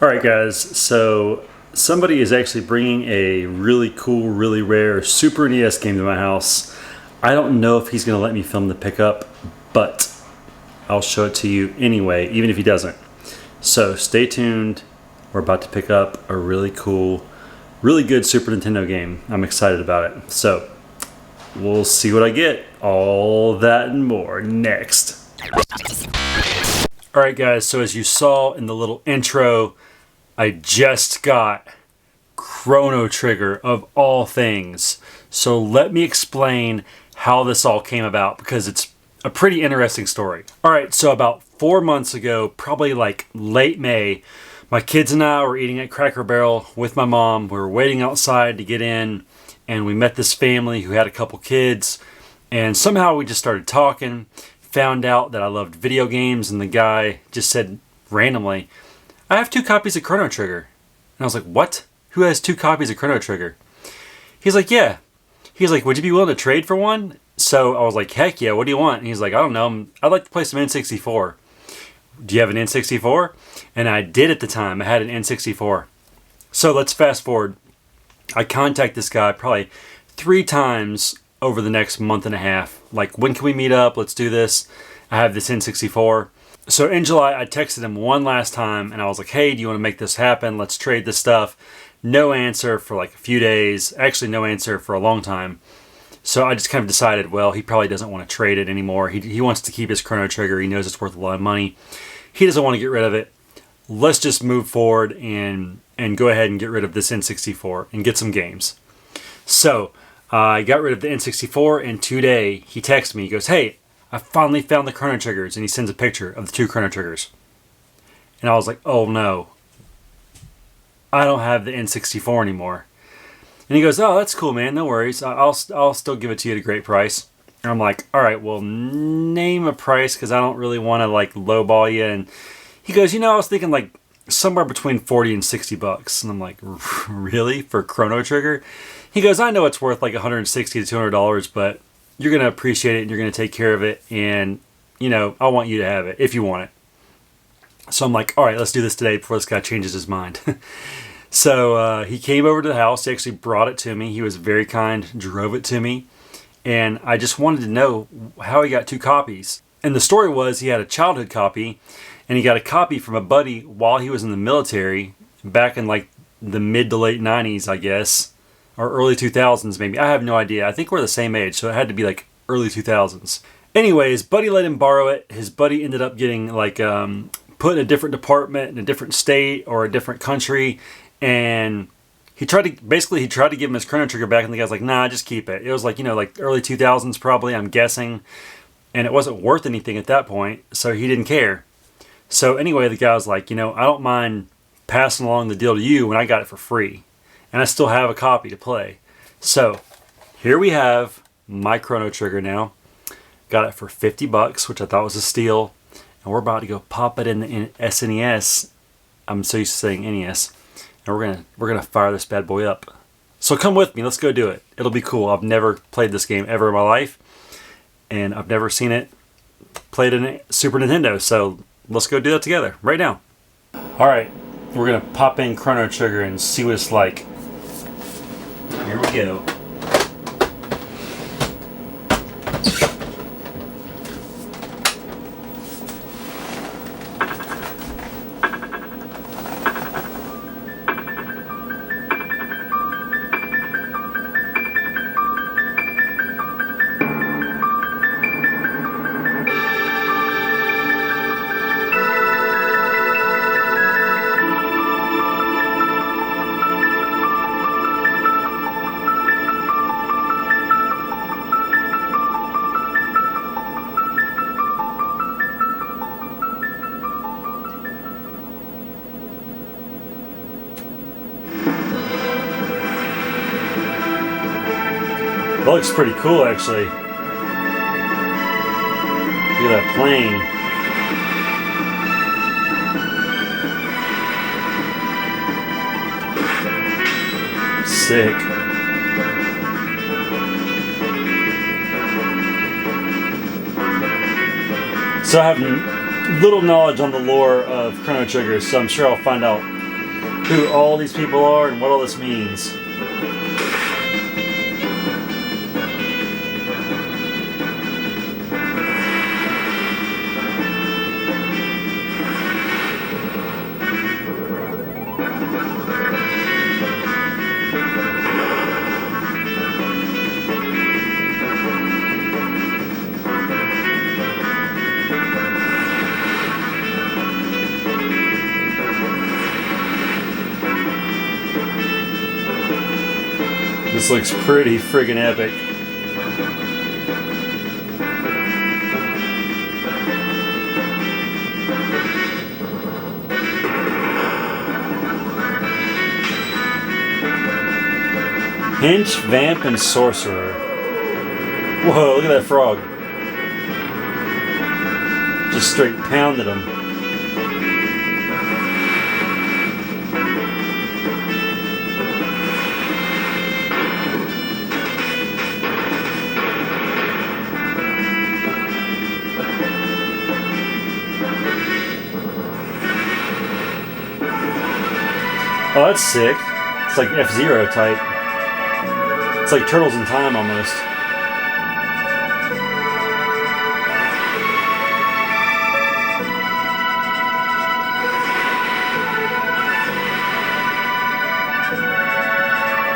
Alright guys, so somebody is actually bringing a really cool, really rare Super NES game to my house. I don't know if he's going to let me film the pickup, but I'll show it to you anyway, even if he doesn't. So stay tuned, we're about to pick up a really cool, really good Super Nintendo game. I'm excited about it. So we'll see what I get. All that and more next. Alright guys, so as you saw in the little intro, I just got Chrono Trigger of all things. So let me explain how this all came about because it's a pretty interesting story. Alright, so about 4 months ago, probably like late May, my kids and I were eating at Cracker Barrel with my mom. We were waiting outside to get in and we met this family who had a couple kids and somehow we just started talking. Found out that I loved video games, and the guy just said randomly, I have 2 copies of Chrono Trigger. And I was like, what? Who has 2 copies of Chrono Trigger? He's like, yeah. He's like, would you be willing to trade for one? So I was like, heck yeah, what do you want? And he's like, I don't know, I'd like to play some N64. Do you have an N64? And I did at the time, I had an N64. So let's fast forward. I contact this guy probably 3 times over the next month and a half. Like, when can we meet up? Let's do this. I have this N64. So in July, I texted him one last time and I was like, hey, do you want to make this happen? Let's trade this stuff. No answer for like a few days. Actually, no answer for a long time. So I just kind of decided, well, he probably doesn't want to trade it anymore. He wants to keep his Chrono Trigger. He knows it's worth a lot of money. He doesn't want to get rid of it. Let's just move forward and go ahead and get rid of this N64 and get some games. So I got rid of the N64, and today he texts me. He goes, hey, I finally found the Chrono Triggers, and he sends a picture of the 2 Chrono Triggers. And I was like, oh no, I don't have the N64 anymore. And he goes, oh, that's cool, man, no worries. I'll still give it to you at a great price. And I'm like, all right, well, name a price, because I don't really want to like lowball you. And he goes, you know, I was thinking like somewhere between 40 and 60 bucks. And I'm like, really? For Chrono Trigger? He goes, I know it's worth like $160 to $200, but you're going to appreciate it and you're going to take care of it. And, you know, I want you to have it if you want it. So I'm like, all right, let's do this today before this guy changes his mind. So he came over to the house. He actually brought it to me. He was very kind, drove it to me. And I just wanted to know how he got 2 copies. And the story was he had a childhood copy and he got a copy from a buddy while he was in the military back in like the mid to late 90s, I guess. Or early 2000s maybe. I have no idea. I think we're the same age, so it had to be like early 2000s. Anyways, buddy let him borrow it. His buddy ended up getting like put in a different department in a different state or a different country, and he tried to give him his Chrono Trigger back, and the guy's like, nah, just keep it. It was like, you know, like early 2000s probably, I'm guessing, and it wasn't worth anything at that point, so he didn't care. So anyway, the guy was like, you know, I don't mind passing along the deal to you when I got it for free. And I still have a copy to play. So here we have my Chrono Trigger now. Got it for 50 bucks, which I thought was a steal. And we're about to go pop it in the SNES. I'm so used to saying NES. And we're gonna fire this bad boy up. So come with me, let's go do it. It'll be cool. I've never played this game ever in my life. And I've never seen it played in a Super Nintendo. So let's go do that together right now. Alright, we're gonna pop in Chrono Trigger and see what it's like. Here we go. That looks pretty cool, actually. Look at that plane. Sick. So I have little knowledge on the lore of Chrono Trigger, so I'm sure I'll find out who all these people are and what all this means. This looks pretty friggin' epic. Hinch, Vamp, and Sorcerer. Whoa, look at that frog. Just straight pounded him. Oh, that's sick. It's like F-Zero type. It's like Turtles in Time almost.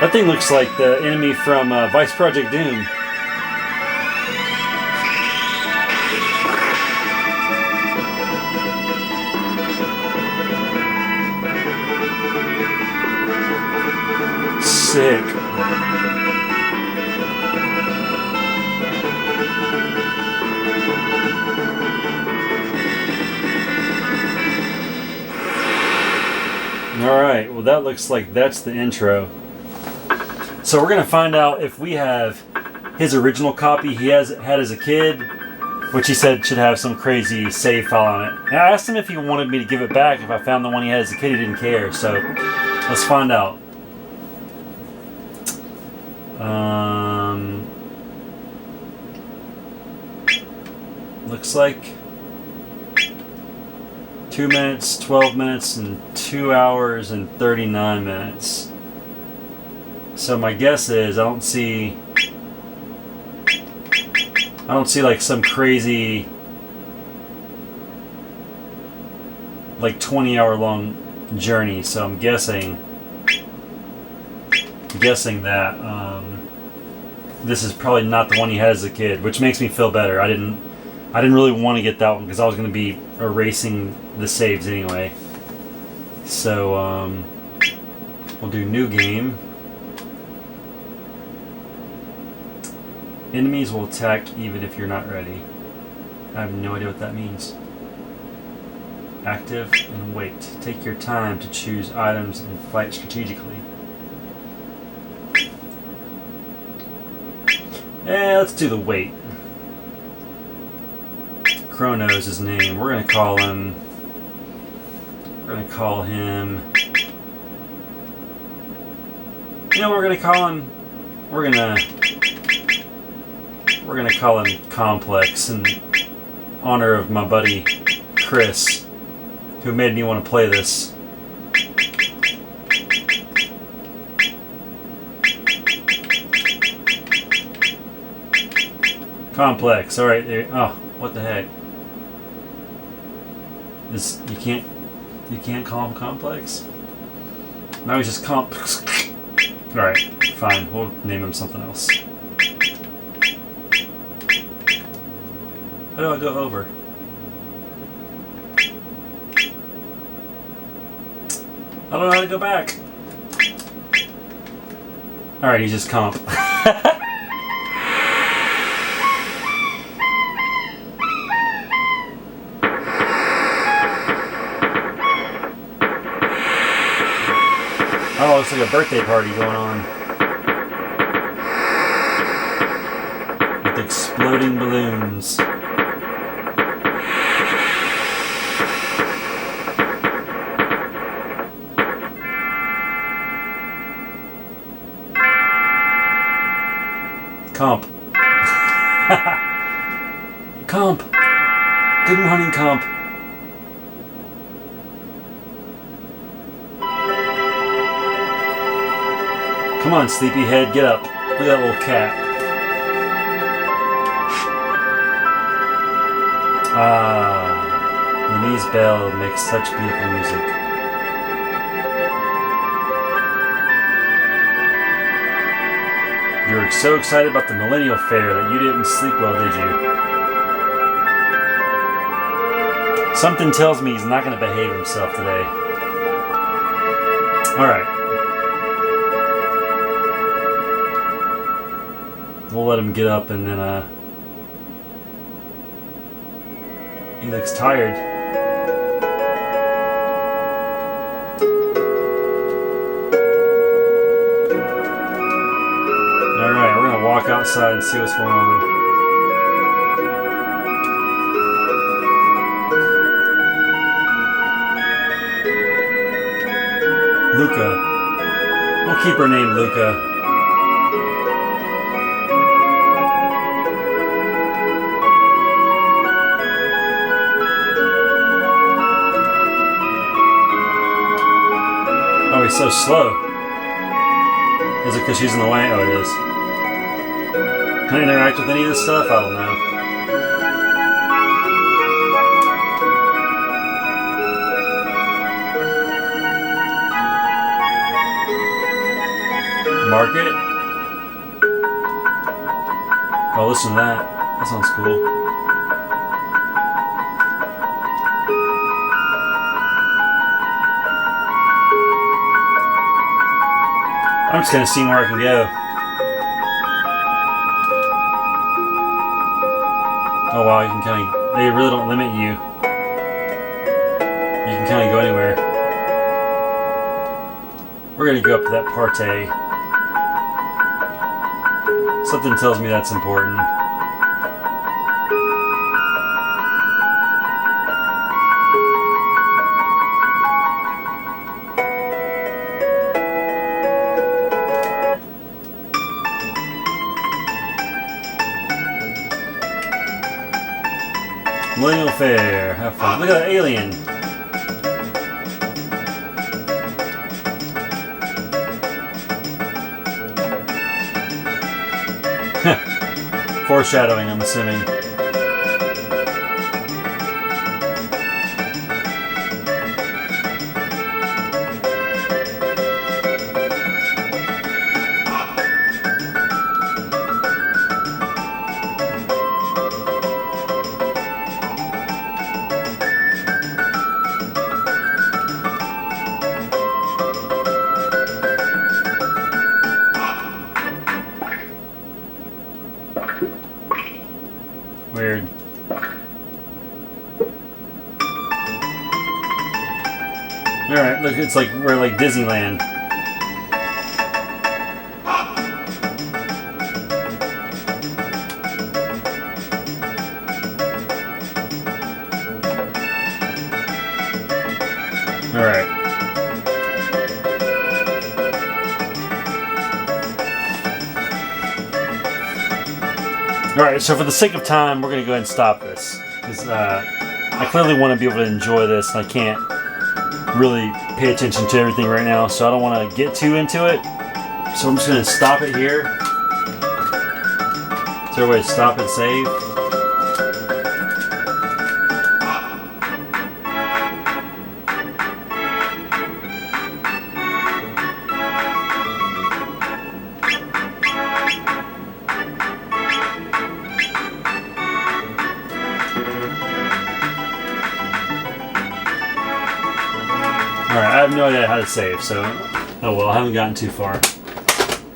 That thing looks like the enemy from Vice Project Doom. Sick. Alright, well that looks like that's the intro. So we're going to find out if we have his original copy he had as a kid, which he said should have some crazy save file on it. And I asked him if he wanted me to give it back if I found the one he had as a kid. He didn't care, so let's find out. Looks like 2 minutes, 12 minutes, and 2 hours and 39 minutes. So my guess is I don't see like some crazy like 20-hour long journey. So I'm guessing that this is probably not the one he had as a kid, which makes me feel better. I didn't really want to get that one because I was going to be erasing the saves anyway. So we'll do new game. Enemies will attack even if you're not ready. I have no idea what that means. Active and wait. Take your time to choose items and fight strategically. Let's do the wait. Chrono is his name. We're gonna call him. You know what we're gonna call him? We're gonna call him Complex in honor of my buddy Chris, who made me want to play this. Complex. All right. There. Oh, what the heck? This you can't call him Complex. Now he's just All right. Fine. We'll name him something else. How do I go over? I don't know how to go back. Alright, he's just Comp. Oh, looks like a birthday party going on. With exploding balloons. Comp. Comp. Good morning, Comp. Come on, sleepyhead, get up. Look at that little cat. Ah, Louise Bell makes such beautiful music. You were so excited about the Millennial Fair that you didn't sleep well, did you? Something tells me he's not going to behave himself today. Alright. We'll let him get up and then, he looks tired. Alright, we're gonna walk outside and see what's going on. Luca. We'll keep her name Luca. Oh, he's so slow. Is it because she's in the way? Oh, it is. Can I interact with any of this stuff? I don't know. Market? Oh, listen to that. That sounds cool. I'm just gonna see where I can go. Oh wow, you can kind of, they really don't limit you. You can kind of go anywhere. We're gonna go up to that party. Something tells me that's important. Millennial Fair, have fun. Look at that alien. Foreshadowing, I'm assuming. Weird. Alright, look, it's like we're like Disneyland. Alright. Alright, so for the sake of time, we're going to go ahead and stop this. Because I clearly want to be able to enjoy this, and I can't really pay attention to everything right now, so I don't want to get too into it. So I'm just going to stop it here. So everybody stop and save. Alright, I have no idea how to save, so oh well, I haven't gotten too far.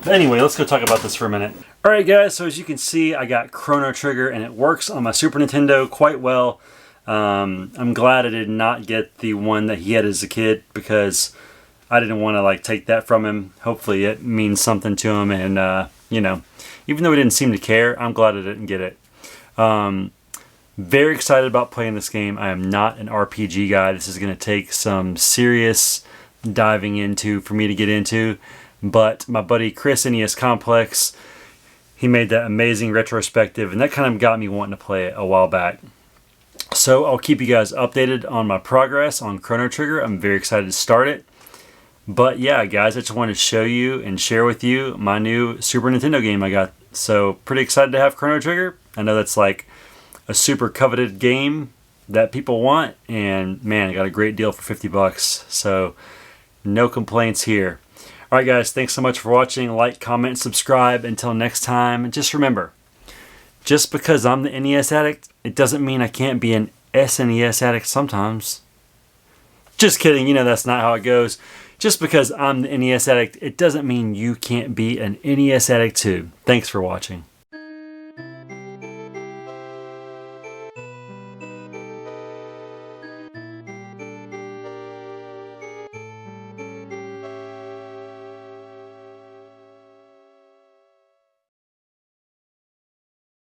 But anyway, let's go talk about this for a minute. Alright guys, so as you can see, I got Chrono Trigger and it works on my Super Nintendo quite well. I'm glad I did not get the one that he had as a kid because I didn't want to like take that from him. Hopefully it means something to him, and you know, even though he didn't seem to care, I'm glad I didn't get it. Very excited about playing this game. I am not an RPG guy. This is going to take some serious diving into for me to get into. But my buddy Chris, NES Complex, he made that amazing retrospective, and that kind of got me wanting to play it a while back. So I'll keep you guys updated on my progress on Chrono Trigger. I'm very excited to start it. But yeah, guys, I just wanted to show you and share with you my new Super Nintendo game I got. So pretty excited to have Chrono Trigger. I know that's like a super coveted game that people want, and man, I got a great deal for 50 bucks. So no complaints here. All right, guys, thanks so much for watching. Like, comment, subscribe. Until next time, and just remember, just because I'm the NES addict, it doesn't mean I can't be an SNES addict sometimes. Just kidding, you know that's not how it goes. Just because I'm the NES addict, it doesn't mean you can't be an NES addict too. Thanks for watching.